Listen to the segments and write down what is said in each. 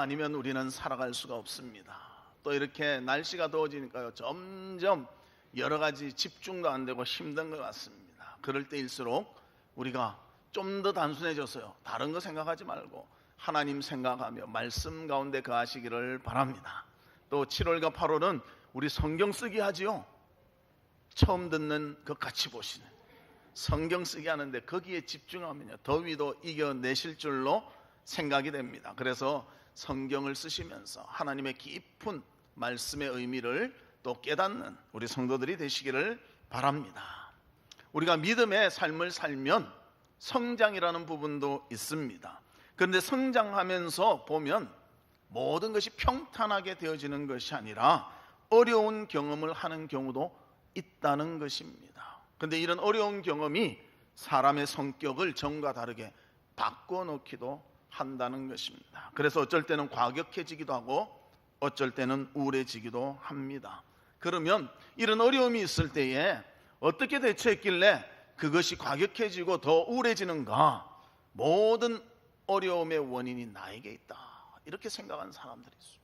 아니면 우리는 살아갈 수가 없습니다. 또 이렇게 날씨가 더워지니까요, 점점 여러 가지 집중도 안 되고 힘든 것 같습니다. 그럴 때일수록 우리가 좀 더 단순해져서요, 다른 거 생각하지 말고 하나님 생각하며 말씀 가운데 거하시기를 바랍니다. 또 7월과 8월은 우리 성경 쓰기 하지요. 처음 듣는 것 같이 보시는 성경 쓰기 하는데 거기에 집중하면요, 더위도 이겨내실 줄로 생각이 됩니다. 그래서 성경을 쓰시면서 하나님의 깊은 말씀의 의미를 또 깨닫는 우리 성도들이 되시기를 바랍니다. 우리가 믿음의 삶을 살면 성장이라는 부분도 있습니다. 그런데 성장하면서 보면 모든 것이 평탄하게 되어지는 것이 아니라 어려운 경험을 하는 경우도 있다는 것입니다. 그런데 이런 어려운 경험이 사람의 성격을 전과 다르게 바꿔놓기도 한다는 것입니다. 그래서 어쩔 때는 과격해지기도 하고 어쩔 때는 우울해지기도 합니다. 그러면 이런 어려움이 있을 때에 어떻게 대처했길래 그것이 과격해지고 더 우울해지는가? 모든 어려움의 원인이 나에게 있다, 이렇게 생각하는 사람들이 있습니다.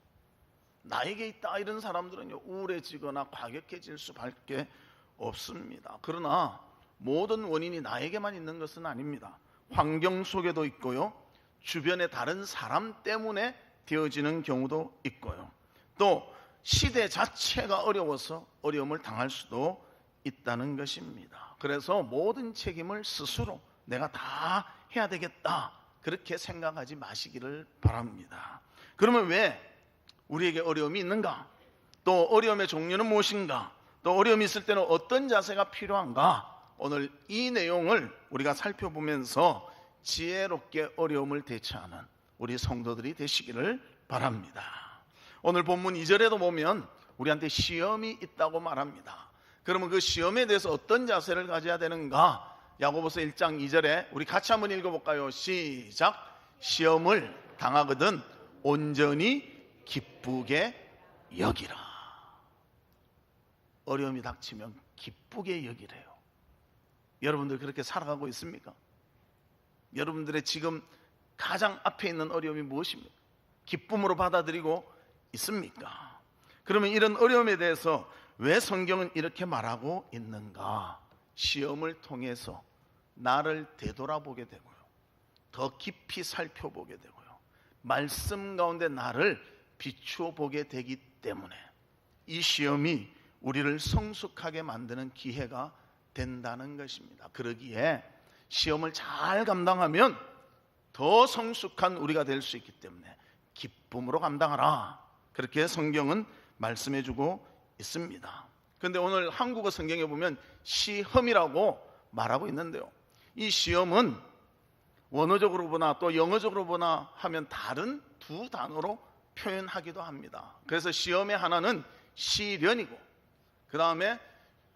나에게 있다 이런 사람들은요, 우울해지거나 과격해질 수밖에 없습니다. 그러나 모든 원인이 나에게만 있는 것은 아닙니다. 환경 속에도 있고요, 주변의 다른 사람 때문에 되어지는 경우도 있고요, 또 시대 자체가 어려워서 어려움을 당할 수도 있다는 것입니다. 그래서 모든 책임을 스스로 내가 다 해야 되겠다, 그렇게 생각하지 마시기를 바랍니다. 그러면 왜 우리에게 어려움이 있는가? 또 어려움의 종류는 무엇인가? 또 어려움이 있을 때는 어떤 자세가 필요한가? 오늘 이 내용을 우리가 살펴보면서 지혜롭게 어려움을 대처하는 우리 성도들이 되시기를 바랍니다. 오늘 본문 2절에도 보면 우리한테 시험이 있다고 말합니다. 그러면 그 시험에 대해서 어떤 자세를 가져야 되는가? 야고보서 1장 2절에 우리 같이 한번 읽어볼까요? 시작. 시험을 당하거든 온전히 기쁘게 여기라. 어려움이 닥치면 기쁘게 여기래요. 여러분들 그렇게 살아가고 있습니까? 여러분들의 지금 가장 앞에 있는 어려움이 무엇입니까? 기쁨으로 받아들이고 있습니까? 그러면 이런 어려움에 대해서 왜 성경은 이렇게 말하고 있는가? 시험을 통해서 나를 되돌아보게 되고요, 더 깊이 살펴보게 되고요, 말씀 가운데 나를 비추어 보게 되기 때문에 이 시험이 우리를 성숙하게 만드는 기회가 된다는 것입니다. 그러기에 시험을 잘 감당하면 더 성숙한 우리가 될 수 있기 때문에 기쁨으로 감당하라, 그렇게 성경은 말씀해주고 있습니다. 그런데 오늘 한국어 성경에 보면 시험이라고 말하고 있는데요, 이 시험은 원어적으로 보나 또 영어적으로 보나 하면 다른 두 단어로 표현하기도 합니다. 그래서 시험의 하나는 시련이고 그 다음에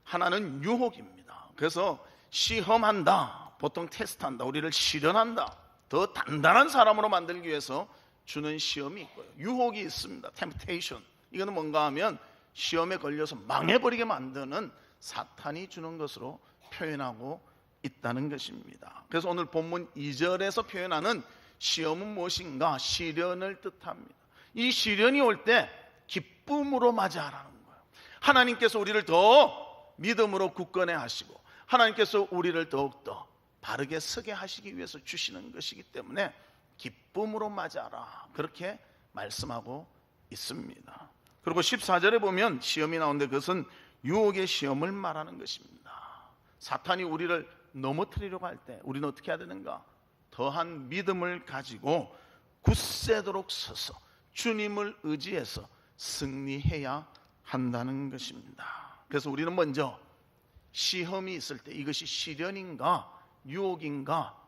하나는 유혹입니다. 그래서 시험한다, 보통 테스트한다, 우리를 시련한다, 더 단단한 사람으로 만들기 위해서 주는 시험이 있고요, 유혹이 있습니다. temptation. 이거는 뭔가 하면 시험에 걸려서 망해버리게 만드는 사탄이 주는 것으로 표현하고 있다는 것입니다. 그래서 오늘 본문 2절에서 표현하는 시험은 무엇인가? 시련을 뜻합니다. 이 시련이 올 때 기쁨으로 맞이하라는 거예요. 하나님께서 우리를 더 믿음으로 굳건해 하시고 하나님께서 우리를 더욱더 바르게 서게 하시기 위해서 주시는 것이기 때문에 기쁨으로 맞이하라, 그렇게 말씀하고 있습니다. 그리고 14절에 보면 시험이 나오는데 그것은 유혹의 시험을 말하는 것입니다. 사탄이 우리를 넘어뜨리려고 할 때 우리는 어떻게 해야 되는가? 더한 믿음을 가지고 굳세도록 서서 주님을 의지해서 승리해야 한다는 것입니다. 그래서 우리는 먼저 시험이 있을 때 이것이 시련인가 유혹인가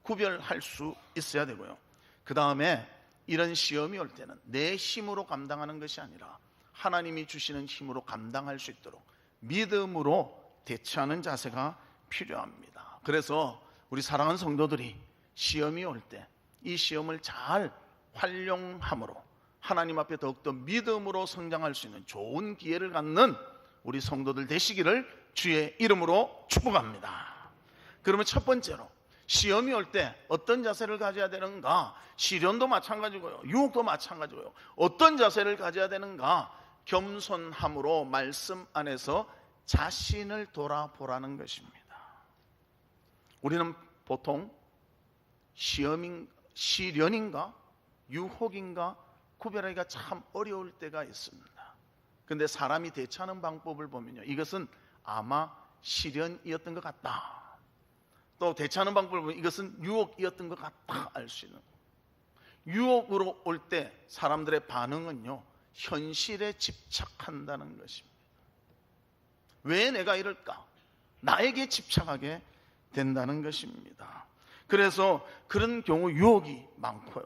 구별할 수 있어야 되고요, 그 다음에 이런 시험이 올 때는 내 힘으로 감당하는 것이 아니라 하나님이 주시는 힘으로 감당할 수 있도록 믿음으로 대처하는 자세가 필요합니다. 그래서 우리 사랑하는 성도들이 시험이 올 때 이 시험을 잘 활용함으로 하나님 앞에 더욱더 믿음으로 성장할 수 있는 좋은 기회를 갖는 우리 성도들 되시기를 주의 이름으로 축복합니다. 그러면 첫 번째로 시험이 올 때 어떤 자세를 가져야 되는가? 시련도 마찬가지고요, 유혹도 마찬가지고요. 어떤 자세를 가져야 되는가? 겸손함으로 말씀 안에서 자신을 돌아보라는 것입니다. 우리는 보통 시련인가 유혹인가 구별하기가 참 어려울 때가 있습니다. 그런데 사람이 대처하는 방법을 보면요, 이것은 아마 시련이었던 것 같다, 또 대처하는 방법을 보면 이것은 유혹이었던 것 같다 알 수 있는 거예요. 유혹으로 올 때 사람들의 반응은요, 현실에 집착한다는 것입니다. 왜 내가 이럴까? 나에게 집착하게 된다는 것입니다. 그래서 그런 경우 유혹이 많고요,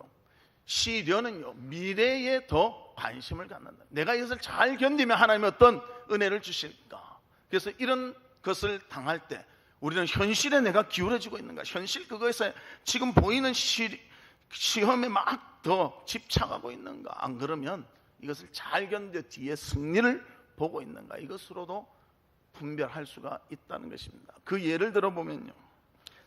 시련은요, 미래에 더 관심을 갖는다. 내가 이것을 잘 견디면 하나님이 어떤 은혜를 주실까? 그래서 이런 것을 당할 때 우리는 현실에 내가 기울어지고 있는가, 현실 그거에서 지금 보이는 시험에 막 더 집착하고 있는가, 안 그러면 이것을 잘 견뎌 뒤에 승리를 보고 있는가, 이것으로도 분별할 수가 있다는 것입니다. 그 예를 들어보면요,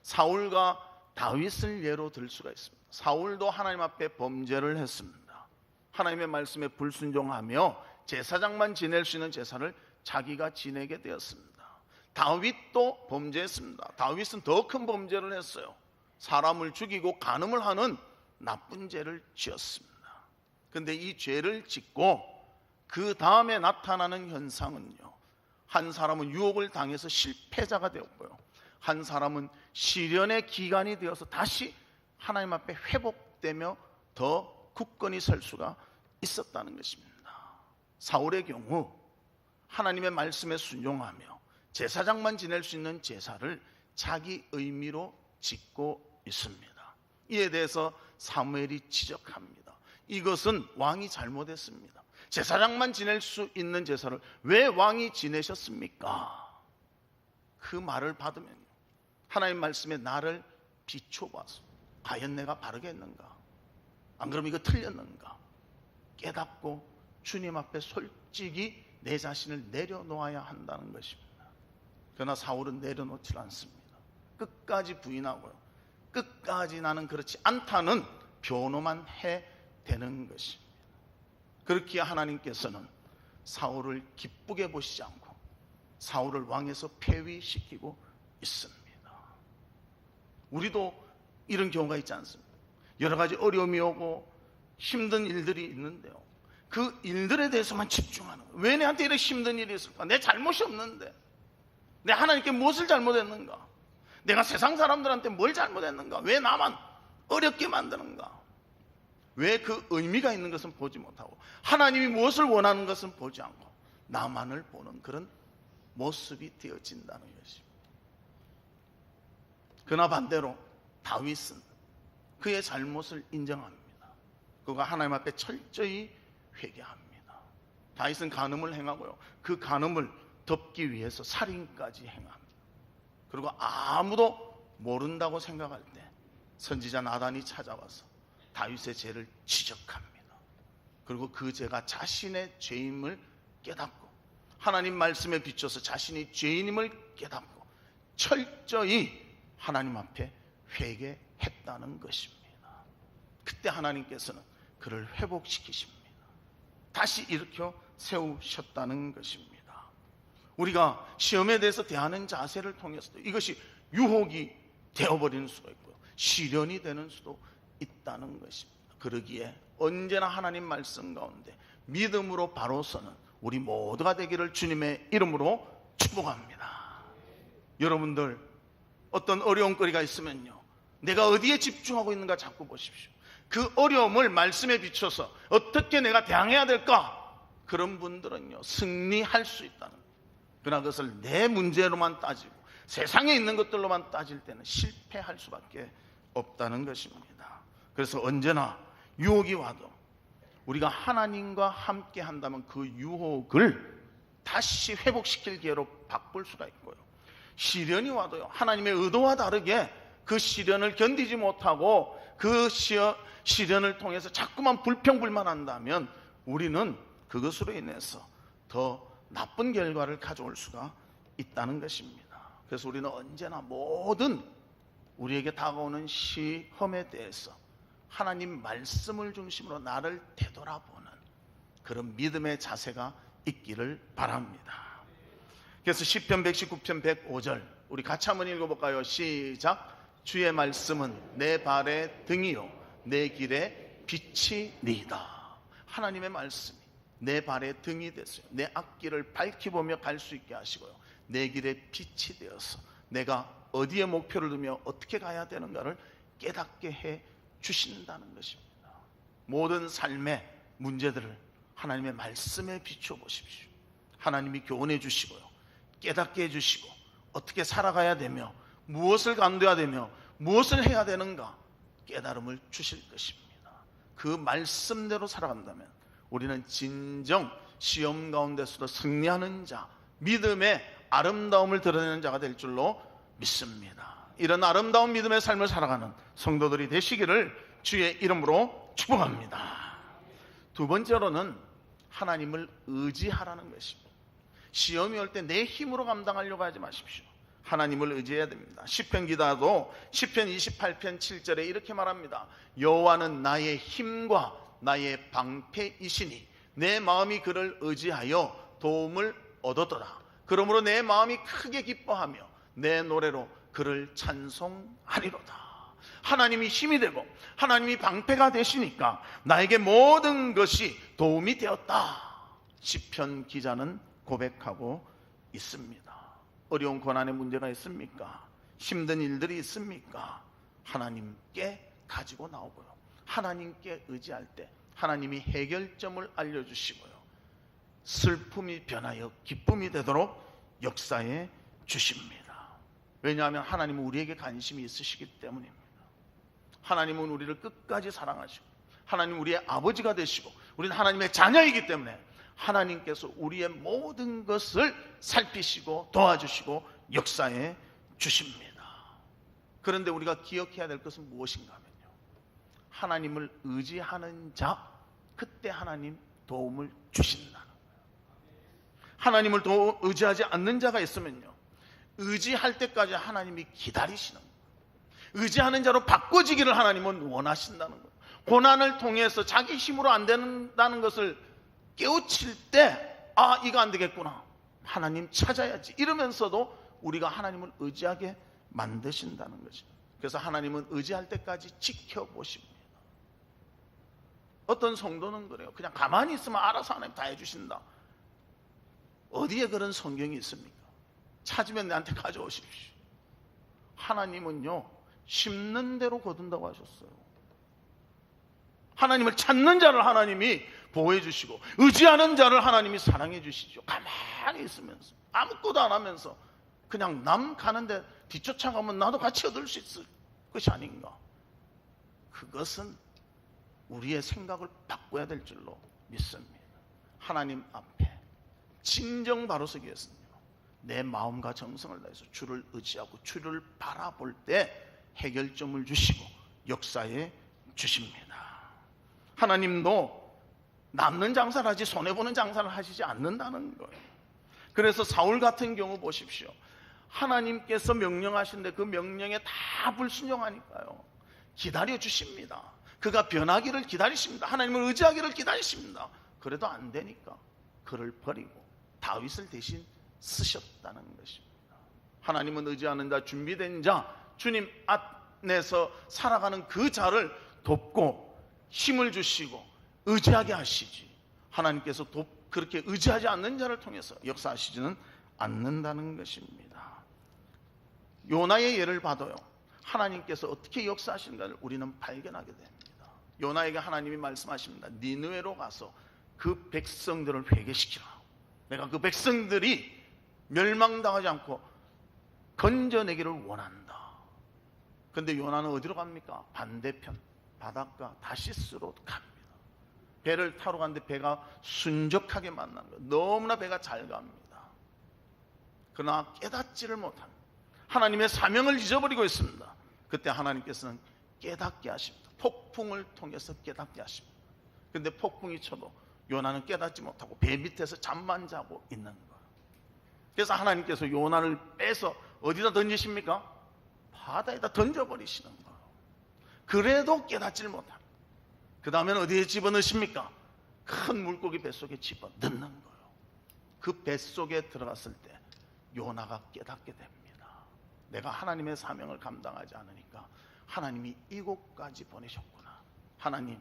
사울과 다윗을 예로 들 수가 있습니다. 사울도 하나님 앞에 범죄를 했습니다. 하나님의 말씀에 불순종하며 제사장만 지낼 수 있는 제사를 자기가 지내게 되었습니다. 다윗도 범죄했습니다. 다윗은 더 큰 범죄를 했어요. 사람을 죽이고 간음을 하는 나쁜 죄를 지었습니다. 그런데 이 죄를 짓고 그 다음에 나타나는 현상은요, 한 사람은 유혹을 당해서 실패자가 되었고요, 한 사람은 시련의 기간이 되어서 다시 하나님 앞에 회복되며 더 굳건히 설 수가 있었다는 것입니다. 사울의 경우 하나님의 말씀에 순종하며 제사장만 지낼 수 있는 제사를 자기 의미로 짓고 있습니다. 이에 대해서 사무엘이 지적합니다. 이것은 왕이 잘못했습니다. 제사장만 지낼 수 있는 제사를 왜 왕이 지내셨습니까? 그 말을 받으면 하나님 말씀에 나를 비춰봐서 과연 내가 바르게 했는가, 안 그러면 이거 틀렸는가 깨닫고 주님 앞에 솔직히 내 자신을 내려놓아야 한다는 것입니다. 그러나 사울은 내려놓지 않습니다. 끝까지 부인하고요, 끝까지 나는 그렇지 않다는 변호만 해대는 것입니다. 그렇기에 하나님께서는 사울을 기쁘게 보시지 않고 사울을 왕에서 폐위시키고 있습니다. 우리도 이런 경우가 있지 않습니까? 여러 가지 어려움이 오고 힘든 일들이 있는데요, 그 일들에 대해서만 집중하는 거예요. 왜 내한테 이렇게 힘든 일이 있을까? 내 잘못이 없는데, 내가 하나님께 무엇을 잘못했는가? 내가 세상 사람들한테 뭘 잘못했는가? 왜 나만 어렵게 만드는가? 왜 그 의미가 있는 것은 보지 못하고 하나님이 무엇을 원하는 것은 보지 않고 나만을 보는 그런 모습이 되어진다는 것입니다. 그러나 반대로 다윗은 그의 잘못을 인정합니다. 그가 하나님 앞에 철저히 회개합니다. 다윗은 간음을 행하고요, 그 간음을 덮기 위해서 살인까지 행합니다. 그리고 아무도 모른다고 생각할 때 선지자 나단이 찾아와서 다윗의 죄를 지적합니다. 그리고 그 죄가 자신의 죄임을 깨닫고 하나님 말씀에 비춰서 자신이 죄인임을 깨닫고 철저히 하나님 앞에 회개했다는 것입니다. 그때 하나님께서는 그를 회복시키십니다. 다시 일으켜 세우셨다는 것입니다. 우리가 시험에 대해서 대하는 자세를 통해서도 이것이 유혹이 되어버리는 수가 있고요, 시련이 되는 수도 있다는 것입니다. 그러기에 언제나 하나님 말씀 가운데 믿음으로 바로 서는 우리 모두가 되기를 주님의 이름으로 축복합니다. 여러분들 어떤 어려움거리가 있으면요, 내가 어디에 집중하고 있는가 자꾸 보십시오. 그 어려움을 말씀에 비춰서 어떻게 내가 대항해야 될까? 그런 분들은요, 승리할 수 있다는 거예요. 그러나 그것을 내 문제로만 따지고 세상에 있는 것들로만 따질 때는 실패할 수밖에 없다는 것입니다. 그래서 언제나 유혹이 와도 우리가 하나님과 함께 한다면 그 유혹을 다시 회복시킬 기회로 바꿀 수가 있고요, 시련이 와도요, 하나님의 의도와 다르게 그 시련을 견디지 못하고 그 시련을 통해서 자꾸만 불평불만한다면 우리는 그것으로 인해서 더 나쁜 결과를 가져올 수가 있다는 것입니다. 그래서 우리는 언제나 모든 우리에게 다가오는 시험에 대해서 하나님 말씀을 중심으로 나를 되돌아보는 그런 믿음의 자세가 있기를 바랍니다. 그래서 시편 119편 105절 우리 같이 한번 읽어볼까요? 시작. 주의 말씀은 내 발의 등이요 내 길의 빛이니이다. 하나님의 말씀이 내 발의 등이 됐어요. 내 앞길을 밝히 보며 갈 수 있게 하시고요, 내 길의 빛이 되어서 내가 어디에 목표를 두며 어떻게 가야 되는가를 깨닫게 해 주신다는 것입니다. 모든 삶의 문제들을 하나님의 말씀에 비추어 보십시오. 하나님이 교훈해 주시고요, 깨닫게 해 주시고 어떻게 살아가야 되며 무엇을 감도해야 되며 무엇을 해야 되는가 깨달음을 주실 것입니다. 그 말씀대로 살아간다면 우리는 진정 시험 가운데서도 승리하는 자, 믿음의 아름다움을 드러내는 자가 될 줄로 믿습니다. 이런 아름다운 믿음의 삶을 살아가는 성도들이 되시기를 주의 이름으로 축복합니다. 두 번째로는 하나님을 의지하라는 것입니다. 시험이 올 때 내 힘으로 감당하려고 하지 마십시오. 하나님을 의지해야 됩니다. 시편 기자도 시편 28편 7절에 이렇게 말합니다. 여호와는 나의 힘과 나의 방패이시니 내 마음이 그를 의지하여 도움을 얻었더라. 그러므로 내 마음이 크게 기뻐하며 내 노래로 그를 찬송하리로다. 하나님이 힘이 되고 하나님이 방패가 되시니까 나에게 모든 것이 도움이 되었다. 시편 기자는 고백하고 있습니다. 어려운 고난의 문제가 있습니까? 힘든 일들이 있습니까? 하나님께 가지고 나오고요, 하나님께 의지할 때 하나님이 해결점을 알려주시고요, 슬픔이 변하여 기쁨이 되도록 역사해 주십니다. 왜냐하면 하나님은 우리에게 관심이 있으시기 때문입니다. 하나님은 우리를 끝까지 사랑하시고 하나님 우리의 아버지가 되시고 우리는 하나님의 자녀이기 때문에 하나님께서 우리의 모든 것을 살피시고 도와주시고 역사해 주십니다. 그런데 우리가 기억해야 될 것은 무엇인가 하면요, 하나님을 의지하는 자, 그때 하나님 도움을 주신다는 거예요. 하나님을 의지하지 않는 자가 있으면요, 의지할 때까지 하나님이 기다리시는 거예요. 의지하는 자로 바꿔지기를 하나님은 원하신다는 거예요. 고난을 통해서 자기 힘으로 안 된다는 것을 깨우칠 때, 아, 이거 안 되겠구나, 하나님 찾아야지, 이러면서도 우리가 하나님을 의지하게 만드신다는 거죠. 그래서 하나님은 의지할 때까지 지켜보십니다. 어떤 성도는 그래요. 그냥 가만히 있으면 알아서 하나님 다 해주신다. 어디에 그런 성경이 있습니까? 찾으면 내한테 가져오십시오. 하나님은요, 심는 대로 거둔다고 하셨어요. 하나님을 찾는 자를 하나님이 보호해 주시고 의지하는 자를 하나님이 사랑해 주시죠. 가만히 있으면서 아무것도 안 하면서 그냥 남 가는데 뒤쫓아가면 나도 같이 얻을 수 있을 것이 아닌가. 그것은 우리의 생각을 바꿔야 될 줄로 믿습니다. 하나님 앞에 진정 바로 서기 위해서는요, 내 마음과 정성을 다해서 주를 의지하고 주를 바라볼 때 해결점을 주시고 역사해 주십니다. 하나님도 남는 장사를 하지 손해보는 장사를 하시지 않는다는 거예요. 그래서 사울 같은 경우 보십시오. 하나님께서 명령하시는데 그 명령에 다 불순종하니까요, 기다려 주십니다. 그가 변하기를 기다리십니다. 하나님을 의지하기를 기다리십니다. 그래도 안 되니까 그를 버리고 다윗을 대신 쓰셨다는 것입니다. 하나님은 의지하는 자, 준비된 자, 주님 안에서 살아가는 그 자를 돕고 힘을 주시고 의지하게 하시지, 하나님께서 그렇게 의지하지 않는 자를 통해서 역사하시지는 않는다는 것입니다. 요나의 예를 봐도요, 하나님께서 어떻게 역사하시는가를 우리는 발견하게 됩니다. 요나에게 하나님이 말씀하십니다. 니느웨로 가서 그 백성들을 회개시키라. 내가 그 백성들이 멸망당하지 않고 건져내기를 원한다. 그런데 요나는 어디로 갑니까? 반대편 바닷가 다시스로 갑니다. 배를 타러 갔는데 배가 순적하게 만난 거예요. 너무나 배가 잘 갑니다. 그러나 깨닫지를 못합니다. 하나님의 사명을 잊어버리고 있습니다. 그때 하나님께서는 깨닫게 하십니다. 폭풍을 통해서 깨닫게 하십니다. 그런데 폭풍이 쳐도 요나는 깨닫지 못하고 배 밑에서 잠만 자고 있는 거예요. 그래서 하나님께서 요나를 빼서 어디다 던지십니까? 바다에다 던져버리시는 거예요. 그래도 깨닫질 못합니다. 그 다음엔 어디에 집어넣으십니까? 큰 물고기 뱃속에 집어넣는 거예요. 그 뱃속에 들어갔을 때 요나가 깨닫게 됩니다. 내가 하나님의 사명을 감당하지 않으니까 하나님이 이곳까지 보내셨구나. 하나님,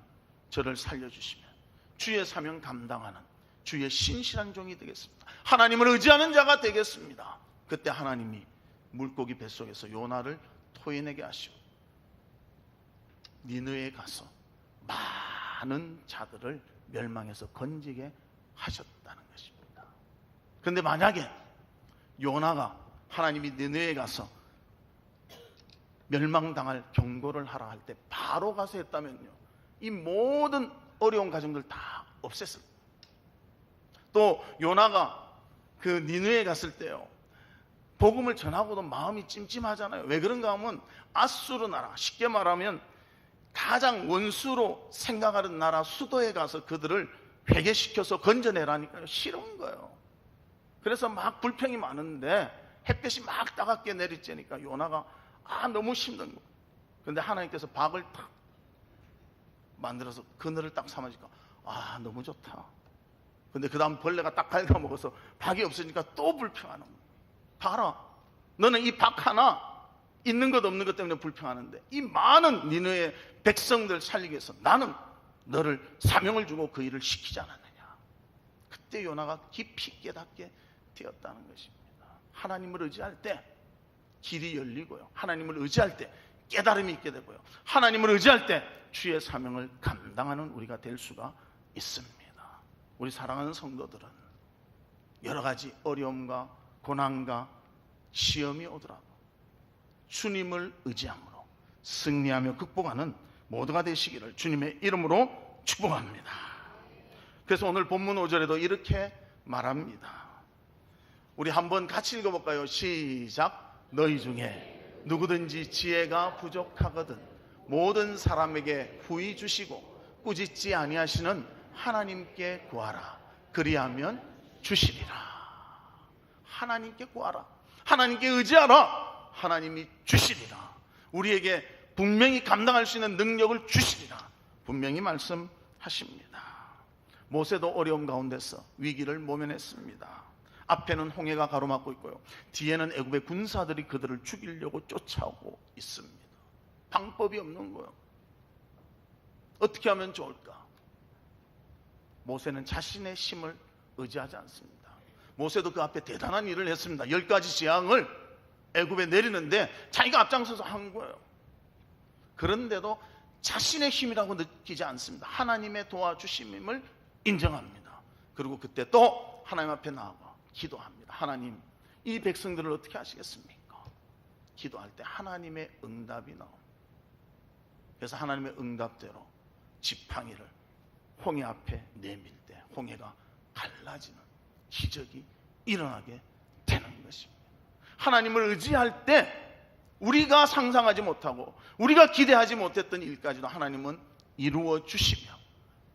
저를 살려주시면 주의 사명 감당하는 주의 신실한 종이 되겠습니다. 하나님을 의지하는 자가 되겠습니다. 그때 하나님이 물고기 뱃속에서 요나를 토해내게 하시고 니느웨에 가서 많은 자들을 멸망해서 건지게 하셨다는 것입니다. 그런데 만약에 요나가 하나님이 니느웨에 가서 멸망당할 경고를 하라 할 때 바로 가서 했다면요, 이 모든 어려운 가정들 다 없앴을 거예요. 또 요나가 그 니느웨에 갔을 때요, 복음을 전하고도 마음이 찜찜하잖아요. 왜 그런가 하면 아수르 나라, 쉽게 말하면 가장 원수로 생각하는 나라 수도에 가서 그들을 회개시켜서 건져내라니까요. 싫은 거예요. 그래서 막 불평이 많은데 햇볕이 막 따갑게 내리쬐니까 요나가 너무 힘든 거예요. 그런데 하나님께서 박을 탁 만들어서 그늘을 딱 삼아주니까 너무 좋다. 근데 그 다음 벌레가 딱 갉아먹어서 박이 없으니까 또 불평하는 거예요. 봐라, 너는 이 박 하나 있는 것 없는 것 때문에 불평하는데 이 많은 니느웨 백성들 살리기 위해서 나는 너를 사명을 주고 그 일을 시키지 않았느냐. 그때 요나가 깊이 깨닫게 되었다는 것입니다. 하나님을 의지할 때 길이 열리고요, 하나님을 의지할 때 깨달음이 있게 되고요, 하나님을 의지할 때 주의 사명을 감당하는 우리가 될 수가 있습니다. 우리 사랑하는 성도들은 여러 가지 어려움과 고난과 시험이 오더라도 주님을 의지함으로 승리하며 극복하는 모두가 되시기를 주님의 이름으로 축복합니다. 그래서 오늘 본문 5절에도 이렇게 말합니다. 우리 한번 같이 읽어볼까요? 시작. 너희 중에 누구든지 지혜가 부족하거든 모든 사람에게 후히 주시고 꾸짖지 아니하시는 하나님께 구하라. 그리하면 주시리라. 하나님께 구하라. 하나님께 의지하라. 하나님이 주시리라. 우리에게 분명히 감당할 수 있는 능력을 주시리라. 분명히 말씀하십니다. 모세도 어려움 가운데서 위기를 모면했습니다. 앞에는 홍해가 가로막고 있고요, 뒤에는 애굽의 군사들이 그들을 죽이려고 쫓아오고 있습니다. 방법이 없는 거예요. 어떻게 하면 좋을까? 모세는 자신의 힘을 의지하지 않습니다. 모세도 그 앞에 대단한 일을 했습니다. 10가지 재앙을 애굽에 내리는데 자기가 앞장서서 한 거예요. 그런데도 자신의 힘이라고 느끼지 않습니다. 하나님의 도와주심임을 인정합니다. 그리고 그때 또 하나님 앞에 나아가 기도합니다. 하나님, 이 백성들을 어떻게 하시겠습니까? 기도할 때 하나님의 응답이 나옵니다. 그래서 하나님의 응답대로 지팡이를 홍해 앞에 내밀 때 홍해가 갈라지는 기적이 일어나게 되는 것입니다. 하나님을 의지할 때 우리가 상상하지 못하고 우리가 기대하지 못했던 일까지도 하나님은 이루어 주시며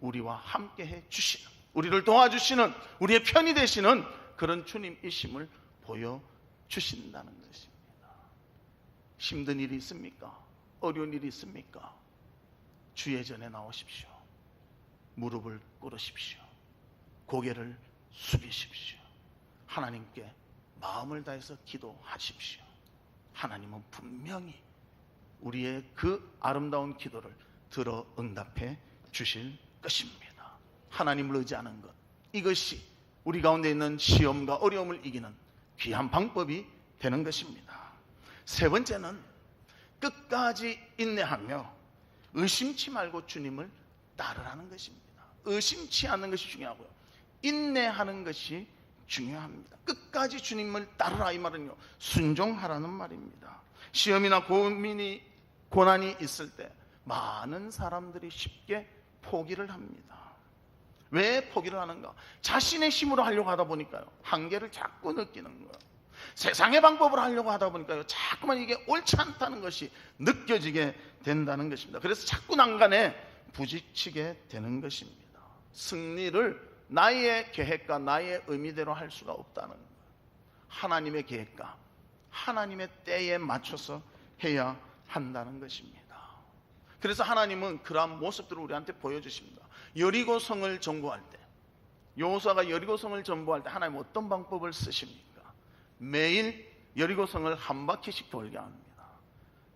우리와 함께해 주시는, 우리를 도와주시는, 우리의 편이 되시는 그런 주님이심을 보여주신다는 것입니다. 힘든 일이 있습니까? 어려운 일이 있습니까? 주의 전에 나오십시오. 무릎을 꿇으십시오. 고개를 숙이십시오. 하나님께 마음을 다해서 기도하십시오. 하나님은 분명히 우리의 그 아름다운 기도를 들어 응답해 주실 것입니다. 하나님을 의지하는 것, 이것이 우리 가운데 있는 시험과 어려움을 이기는 귀한 방법이 되는 것입니다. 세 번째는 끝까지 인내하며 의심치 말고 주님을 따르라는 것입니다. 의심치 않는 것이 중요하고요, 인내하는 것이 중요합니다. 끝까지 주님을 따르라, 이 말은요, 순종하라는 말입니다. 시험이나 고난이 있을 때 많은 사람들이 쉽게 포기를 합니다. 왜 포기를 하는가? 자신의 힘으로 하려고 하다 보니까요, 한계를 자꾸 느끼는 거예요. 세상의 방법으로 하려고 하다 보니까요, 자꾸만 이게 옳지 않다는 것이 느껴지게 된다는 것입니다. 그래서 자꾸 난간에 부딪히게 되는 것입니다. 승리를 나의 계획과 나의 의미대로 할 수가 없다는 거예요. 하나님의 계획과 하나님의 때에 맞춰서 순종해야 한다는 것입니다. 그래서 하나님은 그러한 모습들을 우리한테 보여주십니다. 여리고성을 점거할 때, 여호수아가 여리고성을 점거할 때 하나님 어떤 방법을 쓰십니까? 매일 여리고성을 한 바퀴씩 돌게 합니다.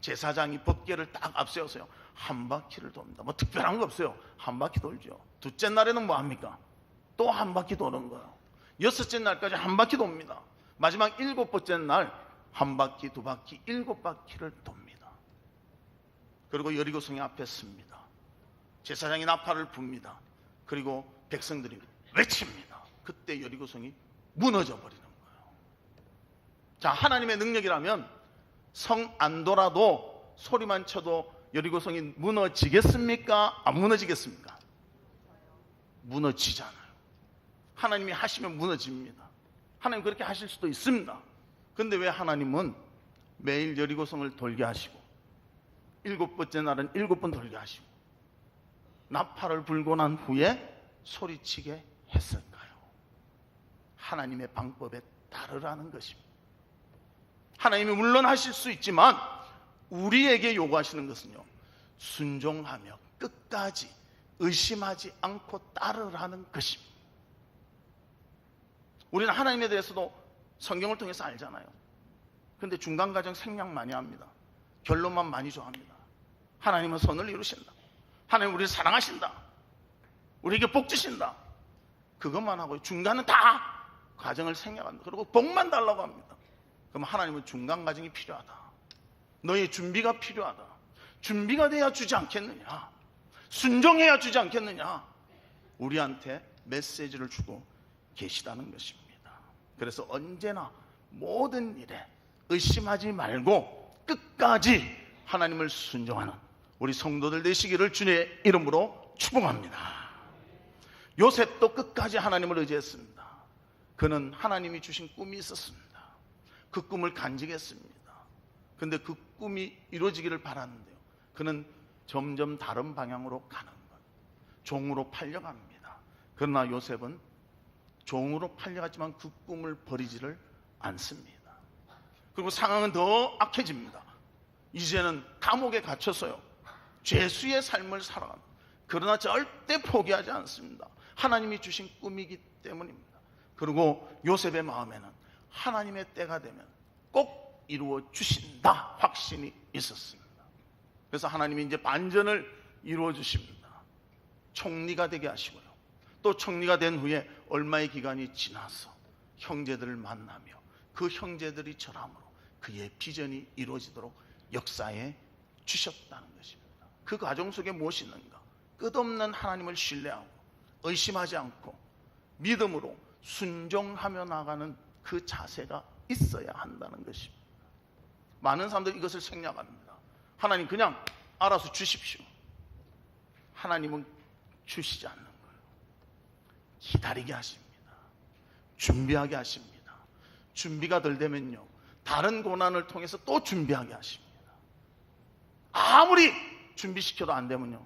제사장이 법궤를 딱 앞세워서요, 한 바퀴를 돕니다. 뭐 특별한 거 없어요. 한 바퀴 돌죠. 둘째 날에는 뭐 합니까? 또 한 바퀴 도는 거예요. 여섯째 날까지 한 바퀴 돕니다. 마지막 일곱 번째 날 한 바퀴, 두 바퀴, 일곱 바퀴를 돕니다. 그리고 여리고성에 앞에 섭니다. 제사장이 나팔을 붑니다. 그리고 백성들이 외칩니다. 그때 여리고성이 무너져 버리는 거예요. 자, 하나님의 능력이라면 성 안 돌아도 소리만 쳐도 여리고성이 무너지겠습니까? 안 무너지겠습니까? 무너지잖아요. 하나님이 하시면 무너집니다. 하나님 그렇게 하실 수도 있습니다. 그런데 왜 하나님은 매일 여리고성을 돌게 하시고 일곱 번째 날은 일곱 번 돌게 하시고 나팔을 불고 난 후에 소리치게 했을까요? 하나님의 방법에 따르라는 것입니다. 하나님이 물론 하실 수 있지만 우리에게 요구하시는 것은요, 순종하며 끝까지 의심하지 않고 따르라는 것입니다. 우리는 하나님에 대해서도 성경을 통해서 알잖아요. 그런데 중간 과정 생략 많이 합니다. 결론만 많이 좋아합니다. 하나님은 선을 이루신다. 하나님 우리를 사랑하신다. 우리에게 복 주신다. 그것만 하고 중간은 다 과정을 생략합니다. 그리고 복만 달라고 합니다. 그럼 하나님은 중간 과정이 필요하다. 너의 준비가 필요하다. 준비가 돼야 주지 않겠느냐. 순종해야 주지 않겠느냐. 우리한테 메시지를 주고 계시다는 것입니다. 그래서 언제나 모든 일에 의심하지 말고 끝까지 하나님을 순종하는 우리 성도들 되시기를 주님의 이름으로 축복합니다. 요셉도 끝까지 하나님을 의지했습니다. 그는 하나님이 주신 꿈이 있었습니다. 그 꿈을 간직했습니다. 그런데 그 꿈이 이루어지기를 바랐는데요, 그는 점점 다른 방향으로 가는 것, 종으로 팔려갑니다. 그러나 요셉은 종으로 팔려갔지만 그 꿈을 버리지를 않습니다. 그리고 상황은 더 악해집니다. 이제는 감옥에 갇혀서요, 죄수의 삶을 살아갑니다. 그러나 절대 포기하지 않습니다. 하나님이 주신 꿈이기 때문입니다. 그리고 요셉의 마음에는 하나님의 때가 되면 꼭 이루어 주신다 확신이 있었습니다. 그래서 하나님이 이제 반전을 이루어 주십니다. 총리가 되게 하시고요, 또 총리가 된 후에 얼마의 기간이 지나서 형제들을 만나며 그 형제들이 절함으로 그의 비전이 이루어지도록 역사에 주셨다는 것입니다. 그 과정 속에 무엇이 있는가? 끝없는 하나님을 신뢰하고 의심하지 않고 믿음으로 순종하며 나가는 그 자세가 있어야 한다는 것입니다. 많은 사람들이 이것을 생략합니다. 하나님 그냥 알아서 주십시오. 하나님은 주시지 않는 거예요. 기다리게 하십니다. 준비하게 하십니다. 준비가 덜 되면요, 다른 고난을 통해서 또 준비하게 하십니다. 아무리 준비시켜도 안 되면요,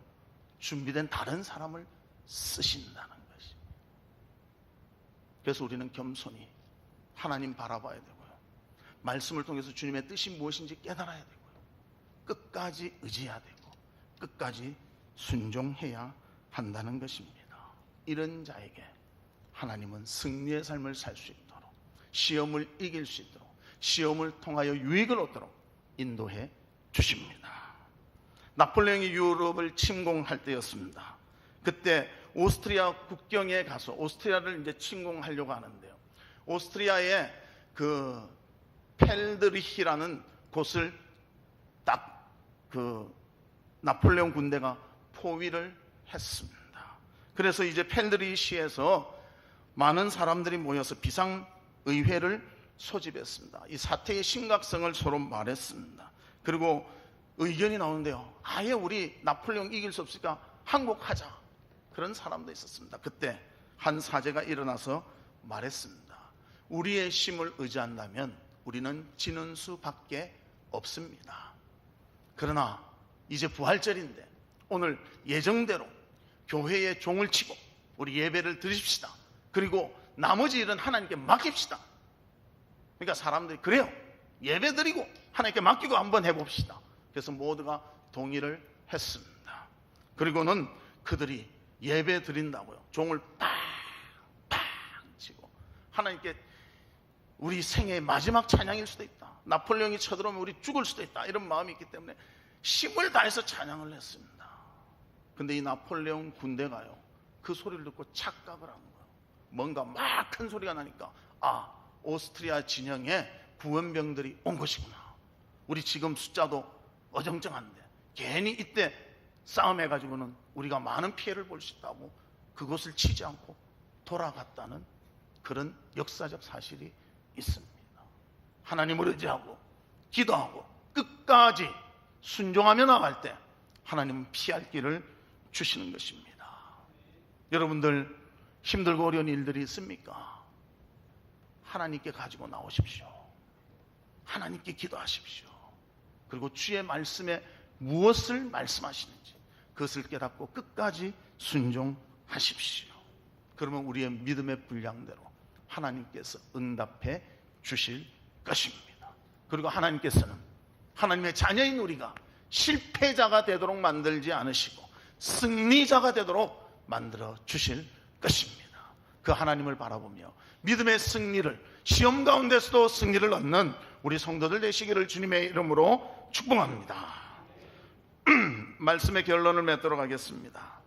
준비된 다른 사람을 쓰신다는 것입니다. 그래서 우리는 겸손히 하나님 바라봐야 되고요, 말씀을 통해서 주님의 뜻이 무엇인지 깨달아야 되고요, 끝까지 의지해야 되고 끝까지 순종해야 한다는 것입니다. 이런 자에게 하나님은 승리의 삶을 살 수 있도록, 시험을 이길 수 있도록, 시험을 통하여 유익을 얻도록 인도해 주십니다. 나폴레옹이 유럽을 침공할 때였습니다. 그때 오스트리아 국경에 가서 오스트리아를 이제 침공하려고 하는데요, 오스트리아의 그 펠드리히라는 곳을 딱 그 나폴레옹 군대가 포위를 했습니다. 그래서 이제 펠드리히에서 많은 사람들이 모여서 비상의회를 소집했습니다. 이 사태의 심각성을 서로 말했습니다. 그리고 의견이 나오는데요, 아예 우리 나폴레옹 이길 수 없으니까 항복하자, 그런 사람도 있었습니다. 그때 한 사제가 일어나서 말했습니다. 우리의 힘을 의지한다면 우리는 지는 수밖에 없습니다. 그러나 이제 부활절인데 오늘 예정대로 교회에 종을 치고 우리 예배를 드립시다. 그리고 나머지 일은 하나님께 맡깁시다. 그러니까 사람들이 그래요, 예배드리고 하나님께 맡기고 한번 해봅시다. 그래서 모두가 동의를 했습니다. 그리고는 그들이 예배 드린다고요. 종을 팍팍 치고 하나님께 우리 생애의 마지막 찬양일 수도 있다. 나폴레옹이 쳐들어오면 우리 죽을 수도 있다. 이런 마음이 있기 때문에 힘을 다해서 찬양을 했습니다. 근데 이 나폴레옹 군대가요, 그 소리를 듣고 착각을 한 거예요. 뭔가 막 큰 소리가 나니까 오스트리아 진영에 구원병들이 온 것이구나. 우리 지금 숫자도 어정쩡한데 괜히 이때 싸움해가지고는 우리가 많은 피해를 볼 수 있다고 그것을 치지 않고 돌아갔다는 그런 역사적 사실이 있습니다. 하나님을 의지하고 기도하고 끝까지 순종하며 나갈 때 하나님은 피할 길을 주시는 것입니다. 여러분들 힘들고 어려운 일들이 있습니까? 하나님께 가지고 나오십시오. 하나님께 기도하십시오. 그리고 주의 말씀에 무엇을 말씀하시는지 그것을 깨닫고 끝까지 순종하십시오. 그러면 우리의 믿음의 분량대로 하나님께서 응답해 주실 것입니다. 그리고 하나님께서는 하나님의 자녀인 우리가 실패자가 되도록 만들지 않으시고 승리자가 되도록 만들어 주실 것입니다. 그 하나님을 바라보며 믿음의 승리를, 시험 가운데서도 승리를 얻는 우리 성도들 되시기를 주님의 이름으로 축복합니다. 말씀의 결론을 맺도록 하겠습니다.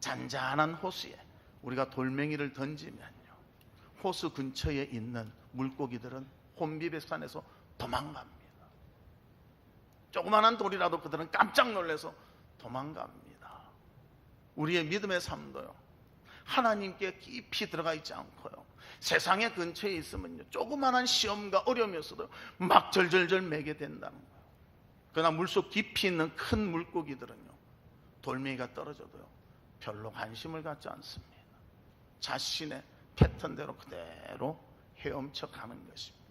잔잔한 호수에 우리가 돌멩이를 던지면요, 호수 근처에 있는 물고기들은 혼비백산해서 도망갑니다. 조그마한 돌이라도 그들은 깜짝 놀라서 도망갑니다. 우리의 믿음의 삶도요, 하나님께 깊이 들어가 있지 않고요, 세상의 근처에 있으면요, 조그마한 시험과 어려움이었어도 막 절절절 매게 된다는 거예요. 그러나 물속 깊이 있는 큰 물고기들은요, 돌멩이가 떨어져도요 별로 관심을 갖지 않습니다. 자신의 패턴대로 그대로 헤엄쳐 가는 것입니다.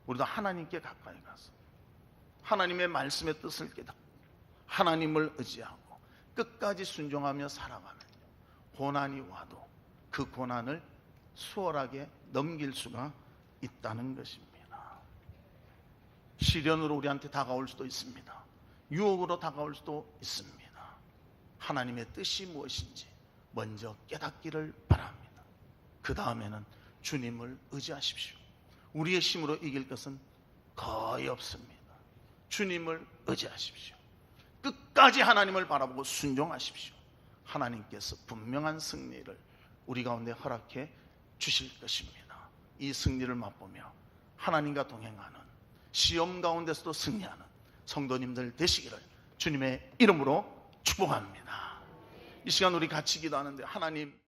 우리도 하나님께 가까이 가서 하나님의 말씀의 뜻을 깨닫고 하나님을 의지하고 끝까지 순종하며 살아가면 고난이 와도 그 고난을 수월하게 넘길 수가 있다는 것입니다. 시련으로 우리한테 다가올 수도 있습니다. 유혹으로 다가올 수도 있습니다. 하나님의 뜻이 무엇인지 먼저 깨닫기를 바랍니다. 그 다음에는 주님을 의지하십시오. 우리의 힘으로 이길 것은 거의 없습니다. 주님을 의지하십시오. 끝까지 하나님을 바라보고 순종하십시오. 하나님께서 분명한 승리를 우리 가운데 허락해 주실 것입니다. 이 승리를 맛보며 하나님과 동행하는, 시험 가운데서도 승리하는 성도님들 되시기를 주님의 이름으로 축복합니다. 이 시간 우리 같이 기도하는데, 하나님